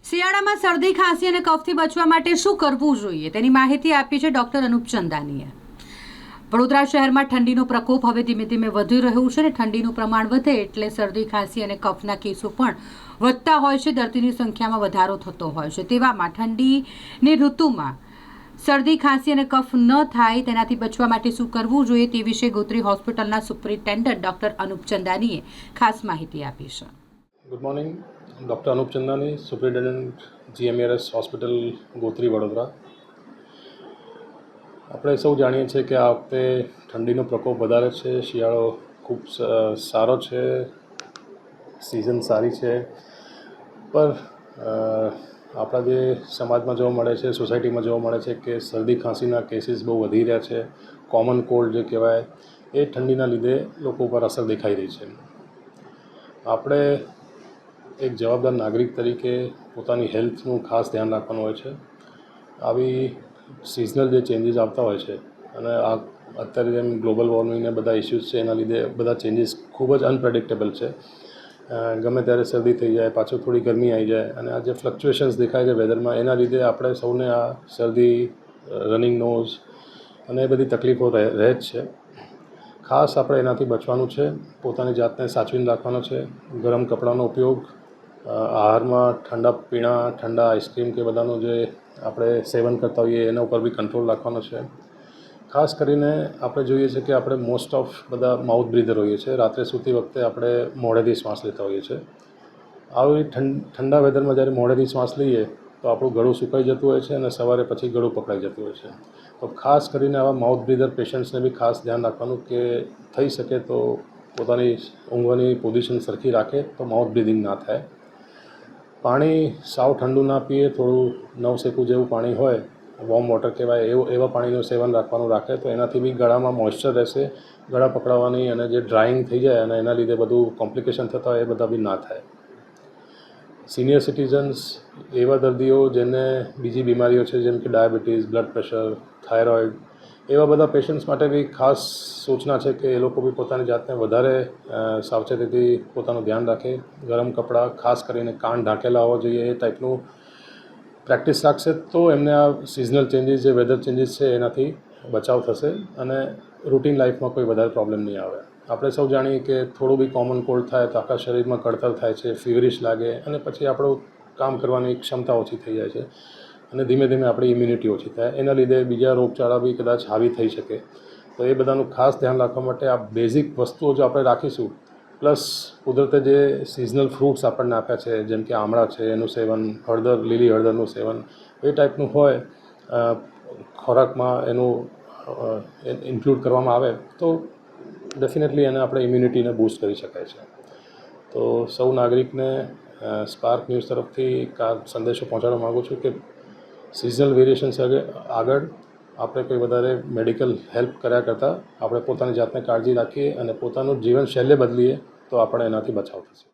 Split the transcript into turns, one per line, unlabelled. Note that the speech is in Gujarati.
શિયાળામાં શરદી ખાંસી અને કફથી બચવા માટે શું કરવું જોઈએ તેની માહિતી આપી છે ડોક્ટર અનુપ ચંદાનીએ। વડોદરા શહેરમાં ઠંડીનો પ્રકોપ હવે ધીમે ધીમે વધી રહ્યું છે અને ઠંડીનું પ્રમાણ વધે એટલે શરદી ખાંસી અને કફના કેસો પણ વધતા હોય છે। દર્દીની સંખ્યામાં વધારો થતો હોય છે। તેવામાં ઠંડીની ઋતુમાં શરદી ખાંસી અને કફ ન થાય તેનાથી બચવા માટે શું કરવું જોઈએ તે વિશે ગોત્રી હોસ્પિટલના સુપ્રિન્ટેન્ડન્ટ ડોક્ટર અનુપ ચંદાનીએ ખાસ માહિતી આપી છે।
Good morning, doctor Anoop Chandani, superintendent GMARS hospital Gotri Vadodara. આપણે સૌ જાણીએ છીએ કે આ વખતે ઠંડીનો પ્રકોપ વધારે છે। શિયાળો ખૂબ સારો છે, સિઝન સારી છે, પર આપણા જે સમાજમાં જોવા મળે છે, સોસાયટીમાં જોવા મળે છે કે શરદી ખાંસીના કેસીસ બહુ વધી રહ્યા છે। કોમન કોલ્ડ જે કહેવાય એ ઠંડીના લીધે લોકો પર અસર દેખાઈ રહી છે। આપણે એક જવાબદાર નાગરિક તરીકે પોતાની હેલ્થનું ખાસ ધ્યાન રાખવાનું હોય છે। આવી સિઝનલ જે ચેન્જીસ આવતા હોય છે અને આ અત્યારે જેમ ગ્લોબલ વોર્મિંગને બધા ઇસ્યુઝ છે એના લીધે બધા ચેન્જીસ ખૂબ જ અનપ્રેડિક્ટેબલ છે। ગમે ત્યારે શરદી થઈ જાય, પાછું થોડી ગરમી આવી જાય અને આ જે ફ્લક્ચ્યુએશન્સ દેખાય છે વેધરમાં એના લીધે આપણે સૌને આ શરદી, રનિંગ નોઝ અને એ બધી તકલીફો રહે જ છે। ખાસ આપણે એનાથી બચવાનું છે, પોતાની જાતને સાચવીને રાખવાનો છે। ગરમ કપડાનો ઉપયોગ, આહારમાં ઠંડા પીણા, ઠંડા આઈસ્ક્રીમ કે બધાનું જે આપણે સેવન કરતા હોઈએ એના ઉપર બી કંટ્રોલ રાખવાનો છે। ખાસ કરીને આપણે જોઈએ છીએ કે આપણે મોસ્ટ ઓફ બધા માઉથ બ્રીધર હોઈએ છીએ। રાત્રે સૂતી વખતે આપણે મોઢેથી શ્વાસ લેતા હોઈએ છીએ। આવી ઠંડા વેધરમાં જ્યારે મોઢેથી શ્વાસ લઈએ તો આપણું ગળું સુકાઈ જતું હોય છે અને સવારે પછી ગળું પકડાઈ જતું હોય છે। તો ખાસ કરીને આવા માઉથ બ્રીધર પેશન્ટ્સને બી ખાસ ધ્યાન રાખવાનું કે થઈ શકે તો પોતાની ઊંઘવાની પોઝિશન સરખી રાખે તો માઉથ બ્રીધિંગ ના થાય। પાણી સાવ ઠંડુ ના પીએ, થોડું નવસેકું જેવું પાણી હોય, વોર્મ વોટર કહેવાય એવા પાણીનું સેવન રાખવાનું રાખે તો એનાથી બી ગળામાં મોઇશ્ચર રહેશે, ગળા પકડાવાની અને જે ડ્રાઇંગ થઈ જાય અને એના લીધે બધું કોમ્પ્લિકેશન થતા હોય એ બધા બી ના થાય। સિનિયર સિટીઝન્સ, એવા દર્દીઓ જેને બીજી બીમારીઓ છે જેમ કે ડાયાબિટીસ, બ્લડ પ્રેશર, થાઇરોઇડ, એવા બધા પેશન્ટ્સ માટે બી ખાસ સૂચના છે કે એ લોકો બી પોતાની જાતને વધારે સાવચેતીથી પોતાનું ધ્યાન રાખે। ગરમ કપડાં, ખાસ કરીને કાન ઢાંકેલા હોવા જોઈએ એ ટાઈપનું પ્રેક્ટિસ રાખશે તો એમને આ સિઝનલ ચેન્જીસ જે વેધર ચેન્જીસ છે એનાથી બચાવ થશે અને રૂટીન લાઈફમાં કોઈ વધારે પ્રોબ્લેમ નહીં આવે। આપણે સૌ જાણીએ કે થોડું બી કોમન કોલ્ડ થાય તો આખા શરીરમાં કળતર થાય છે, ફીવરિશ લાગે અને પછી આપણું કામ કરવાની ક્ષમતા ઓછી થઈ જાય છે અને ધીમે ધીમે આપણી ઇમ્યુનિટી ઓછી થાય, એના લીધે બીજા રોગચાળા બી કદાચ હાવી થઈ શકે। તો એ બધાનું ખાસ ધ્યાન રાખવા માટે આ બેઝિક વસ્તુઓ જો આપણે રાખીશું, પ્લસ કુદરતે જે સિઝનલ ફ્રૂટ્સ આપણને આપ્યા છે જેમ કે આમળા છે એનું સેવન, હળદર, લીલી હળદરનું સેવન, એ ટાઈપનું હોય ખોરાકમાં એનું ઇન્ક્લુડ કરવામાં આવે તો ડેફિનેટલી એને આપણે ઇમ્યુનિટીને બૂસ્ટ કરી શકાય છે। તો સૌ નાગરિકને સ્પાર્ક ન્યૂઝ તરફથી સંદેશો પહોંચાડવા માગું છું કે સિઝનલ વેરિએશન્સ આગળ આપણે કોઈ વધારે મેડિકલ હેલ્પ કર્યા કરતાં આપણે પોતાની જાતને કાળજી રાખીએ અને પોતાનું જીવનશૈલી બદલીએ તો આપણે એનાથી બચાવ થશે।